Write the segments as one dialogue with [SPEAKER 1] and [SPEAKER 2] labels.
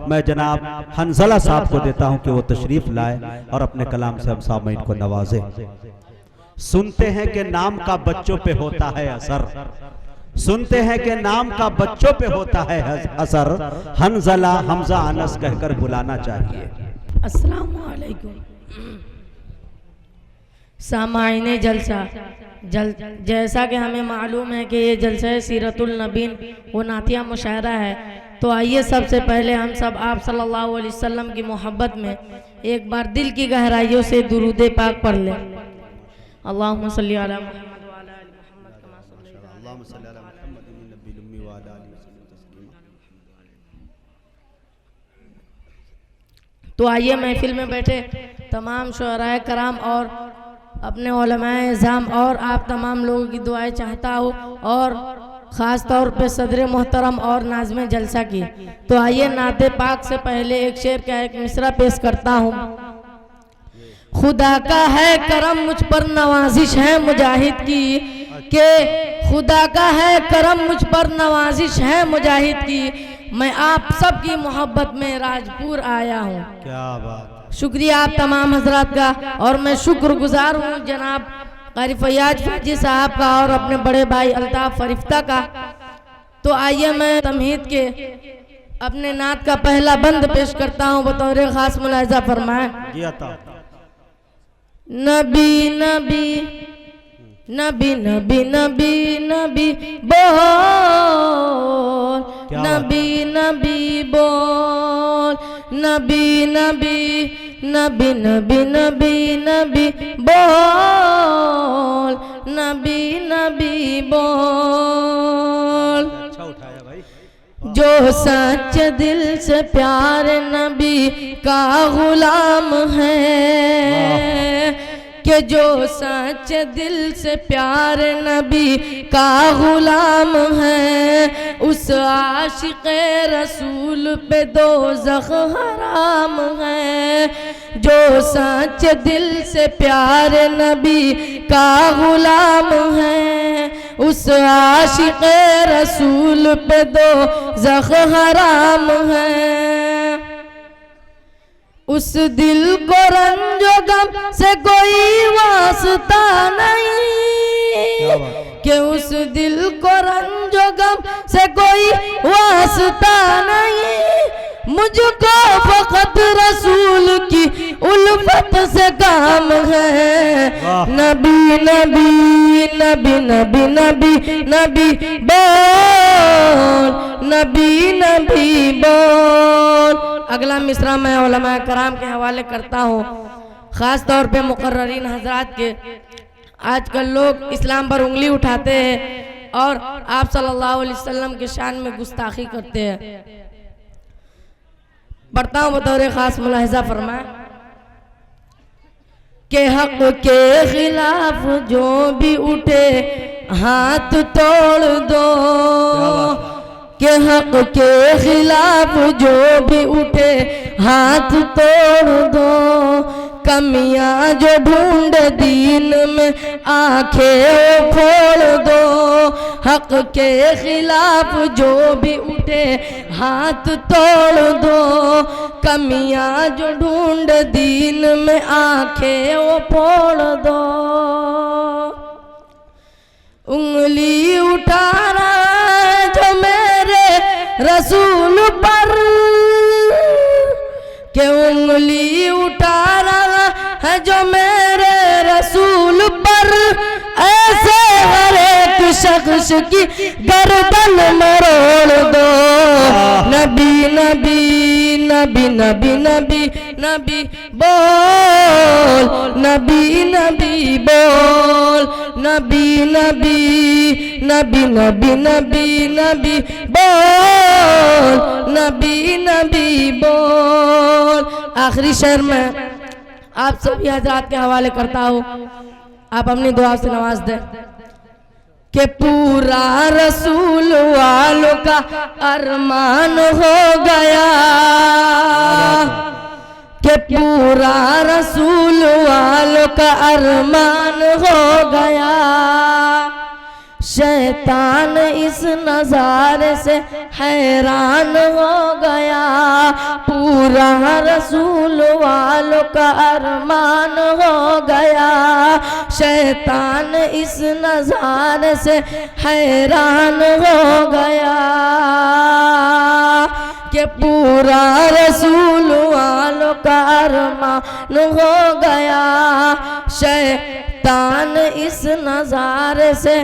[SPEAKER 1] मैं जनाब हंजला साहब को देता हूं कि वो तशरीफ लाए और अपने कलाम से हम सामईन को नवाजे। सुनते हैं कि नाम का बच्चों पे होता है असर, सुनते हैं कि नाम का बच्चों पे होता है असर, हंजला हमजा अनस कहकर बुलाना चाहिए।
[SPEAKER 2] अस्सलाम वालेकुम सामाईने जलसा जैसा कि हमें मालूम है कि ये जलसा सीरतुल नबीन वो नातिया मुशायरा है, तो आइए सबसे पहले हम सब आप सल्लल्लाहु अलैहि वसल्लम की मोहब्बत में एक बार दिल की गहराइयों से दुरूद पाक पढ़ लें। अल्लाहुम्मा सल्ली अला मुहम्मद व अला आलि मुहम्मद कमा सल्लैता अल्लाहुम्मा सल्ली अला मुहम्मद नब्बिल उम्मी व अला आलिहि वसल्लम तस्लीमा। तो आइए महफिल में बैठे तमाम शुअराए कराम और अपने उलमाए इज़ाम और आप तमाम लोगों की दुआएं चाहता हूँ, और ख़ास तौर पे सदर मोहतरम और नाज़िम जलसा की। तो आइए नाते पाक से पहले एक शेर का एक मिसरा पेश करता हूँ। खुदा का है करम मुझ पर नवाजिश है मुजाहिद की, के खुदा का है करम मुझ पर नवाजिश है मुजाहिद की, मैं आप सब की मोहब्बत में राजपुर आया हूँ।
[SPEAKER 1] क्या बात,
[SPEAKER 2] शुक्रिया आप तमाम हजरात का, और मैं शुक्रगुजार हूँ जनाब कारी फैयाज फाजी साहब का और अपने बड़े भाई अल्ताफ फरिफ्ता का। तो आइए मैं तमहीद के अपने नात का पहला बंद पेश करता हूँ, बतौर खास मुलाहिजा फरमाएं। नबी नबी नबी नबी नबी नबी बोल, नबी नबी बोल, नबी नबी नबी नबी नबी नबी बोल, नबी नबी बोल।
[SPEAKER 1] अच्छा उठाया भाई।
[SPEAKER 2] जो सच दिल से प्यार नबी का गुलाम है, कि जो सच दिल से प्यार नबी का गुलाम है, उस आशिक़ रसूल पे दोज़ख हराम है। जो सच दिल से प्यार नबी का गुलाम है, उस आशिक़ रसूल पे दोज़ख हराम है। उस दिल को रंजो गम से कोई वास्ता नहीं, कि उस दिल को रंजो गम से कोई वास्ता नहीं, मुझको फकत रसूल की उल्फत से काम है। नबी नबी नबी नबी नबी नबी बोल, नबी नबी बोल। अगला मिसरा मैं उलमाए कराम के हवाले करता हूँ, ख़ास तौर पे मुकर्ररीन हजरात के। आजकल लोग इस्लाम पर उंगली उठाते हैं और आप सल्लल्लाहु अलैहि वसल्लम के शान में गुस्ताखी करते हैं। पढ़ता हूँ बतौर ख़ास मुलाहिजा फरमाएं के हक के खिलाफ जो भी उठे हाथ तोड़ दो, के हक के खिलाफ जो भी उठे हाथ तोड़ दो, कमियां जो ढूंढ दीन में आंखें फोड़ दो। हक के खिलाफ जो भी उठे हाथ तोड़ दो, कमियां जो ढूंढ दीन में आंखें वो फोड़ दो। उंगली उठा रहा जो मेरे रसूल पर, के उंगली उठा रहा है जो मेरे रसूल पर, ऐसे हर एक शख्स की गर्दन मरोड़ दो। नबी नबी नबी नबी नबी नबी बोल, नबी नबी बोल, नबी नबी नबी नबी नबी नबी बोल, नबी नबी बोल। आखिरी शेर में आप सभी हजरात के हवाले करता हूँ, आप अपनी दुआ से नवाज दें कि पूरा रसूल वालों का अरमान हो गया, कि पूरा रसूल वालों का अरमान हो गया। शैतान इस नज़ारे से हैरान हो गया, पूरा रसूल वालों का अरमान हो गया। शैतान इस नज़ारे से हैरान हो गया कि पूरा रसूल वालों का अरमान हो गया। शैतान इस नज़ारे से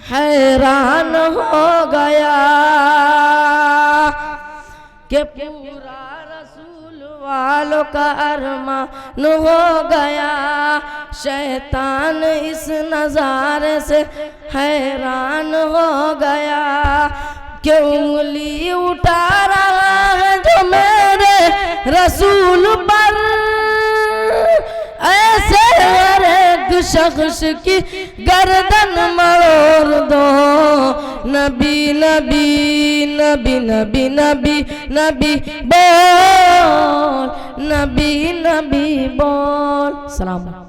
[SPEAKER 2] हैरान हो गया कि पूरा रसूल वालों का अरमान हो गया। शैतान इस नज़ारे से हैरान हो गया कि उंगली उठा रहा है जो मेरे रसूल पर, ऐसे हर एक शख्स की गर्दन मरोड़ दो। नबी नबी नबी नबी नबी नबी बोल, नबी नबी बोल। सलाम।